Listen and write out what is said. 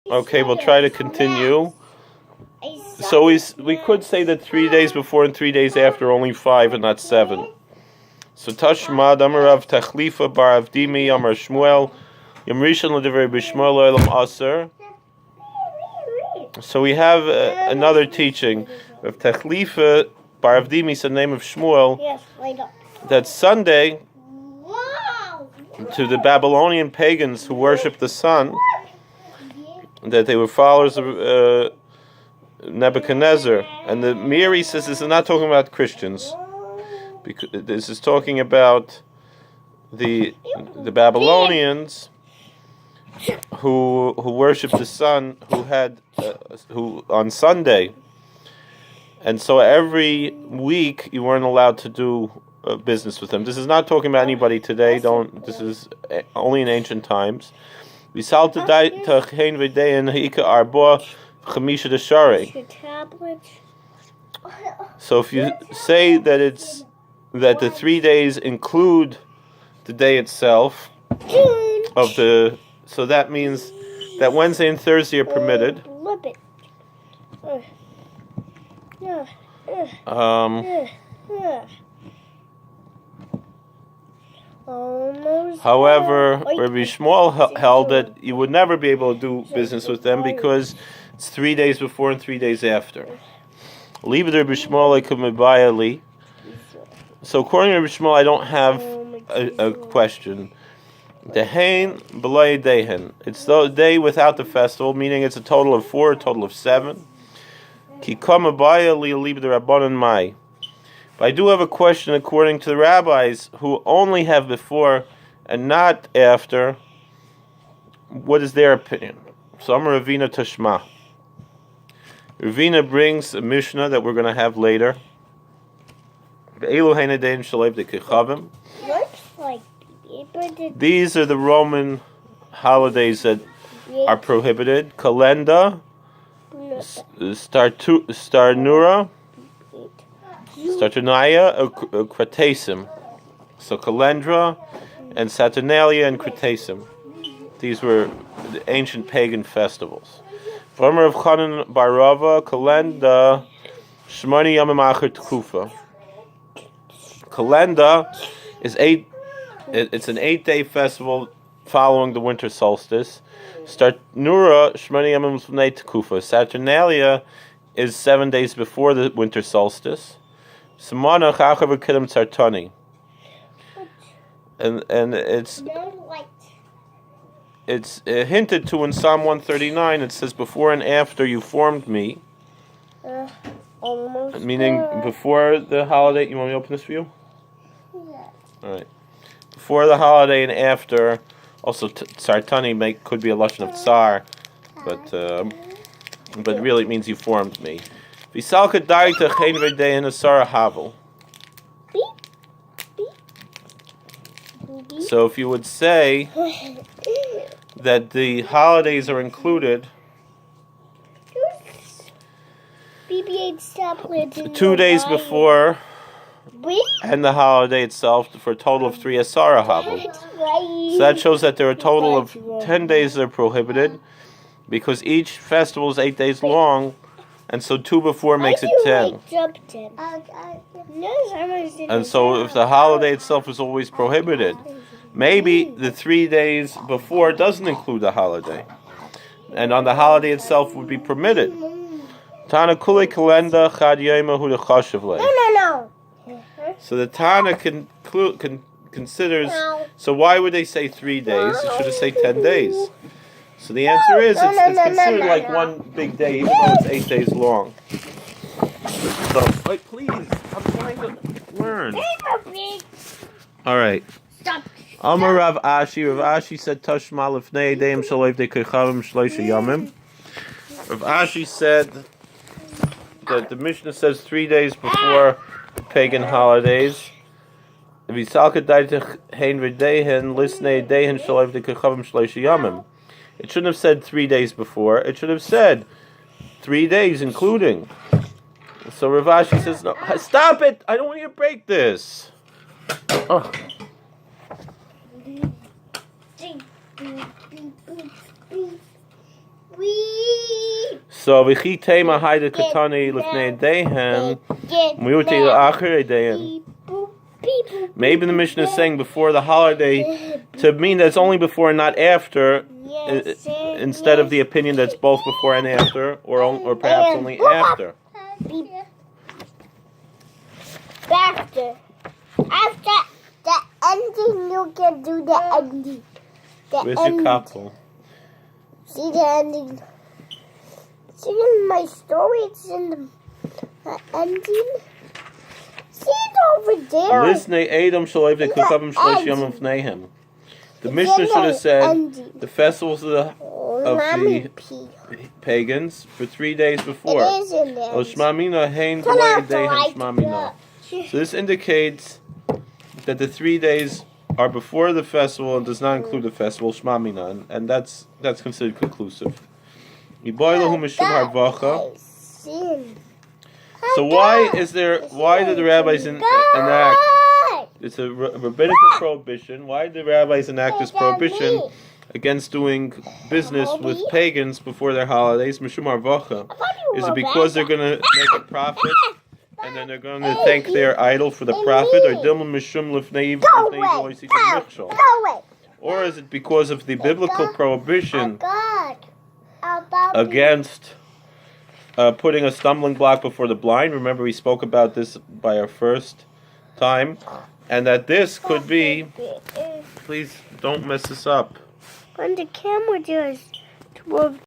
Okay, we'll try to continue. So we could say that 3 days before and 3 days after are only 5 and not 7. So Tashma Amarav Tachlifa Bar Avdimi Amar Shmuel Yom Rishon L'Divrei B'Shmuel Olam Aser. So we have another teaching of Tachlifa Bar Avdimi, is the name of Shmuel. Yes, light up. That Sunday, to the Babylonian pagans who worshipped the sun, that they were followers of Nebuchadnezzar. And the Miri says this is not talking about Christians, because this is talking about the Babylonians who worshipped the sun, who on Sunday. And so every week you weren't allowed to do business with them. This is not talking about anybody today. This is only in ancient times. So if you say that the 3 days include the day itself so that means that Wednesday and Thursday are permitted. However, Rabbi Shmuel held that you would never be able to do business with them because it's 3 days before and 3 days after. So according to Rabbi Shmuel, I don't have a question. Dehain b'lay dehain. It's the day without the festival, meaning it's a total of 4, a total of 7. Ki kama baya li libed rabbanon mai. But I do have a question according to the rabbis who only have before and not after. What is their opinion? So I'm Ravina Tashma. Ravina brings a Mishnah that we're going to have later. These are the Roman holidays that are prohibited. Kalenda, Startunaya, Cratasim. So Calendra and Saturnalia and Cratasim. These were the ancient pagan festivals. Former of Chanan Barava, Kalenda, Shmani Yamamachar Tkufa. Kalenda is it's an 8-day festival following the winter solstice. Startnura Shmani Yamam Tkufa. Saturnalia is 7 days before the winter solstice. Samana Chachav Kedem Tsartani. And it's hinted to in Psalm 139. It says, "Before and after you formed me," meaning before the holiday. You want me to open this for you? Yeah. All right. Before the holiday and after. Also, Tsartani could be a lashon of tsar, but really it means you formed me. Visalka daita chen v'dei in asara havel. So if you would say that the holidays are included 2 days before and the holiday itself for a total of 3 asara havel. So that shows that there are a total of 10 days that are prohibited because each festival is 8 days long. And so 2 before makes it 10. And so if the holiday itself is always prohibited, maybe the 3 days before doesn't include the holiday. And on the holiday itself would be permitted. Tana kule kalenda chad yema hu dechashav le. No. So the Tana considers, so why would they say 3 days? It should have said 10 days. So the answer is it's considered like one big day, even though it's 8 days long. So, wait, please, I'm trying to learn. All right. Stop. Amar Rav Ashi. Rav Ashi said, "Tashma lefnei deim shaloiv dekechavim shloisha yamim." Rav Ashi said that the Mishnah says 3 days before the pagan holidays. V'salka daitech hein v'dehen lisnei dehen shaloiv dekechavim shloisha yamim. It shouldn't have said 3 days before. It should have said 3 days, including. So Rav Ashi says, "No, stop it! I don't want you to break this." Oh. We So v'chi tema hayde katani lifnei dehen miyuti la'acharei dehen. Maybe the Mishnah is saying before the holiday to mean that it's only before and not after, instead of the opinion that's both before and after, or perhaps only after. After the ending, you can do the ending. Where's your couple? See the ending. See in my story, it's in the ending. See it over there. Liznei Edom shaloiv dekukavim shlosh yom v'neihem. The Mishnah should have said the festivals of the pagans for 3 days before. It is in there. O Shema Mina hein v'lei dehem Shema Mina. So this indicates that the 3 days are before the festival and does not include the festival Shema Mina, and that's considered conclusive. Yiboilahu mishum harvacha. So why did the rabbis enact? It's a rabbinical prohibition. Why did the rabbis enact this prohibition against doing business with pagans before their holidays? Mishum harvacha. Is it because they're going to make a profit and then they're going to thank their idol for the profit, or dilma mishum lifnei michshol? Or is it because of the biblical prohibition against putting a stumbling block before the blind? Remember, we spoke about this by our first time, and that this could be. Please don't mess this up. When the camera does 12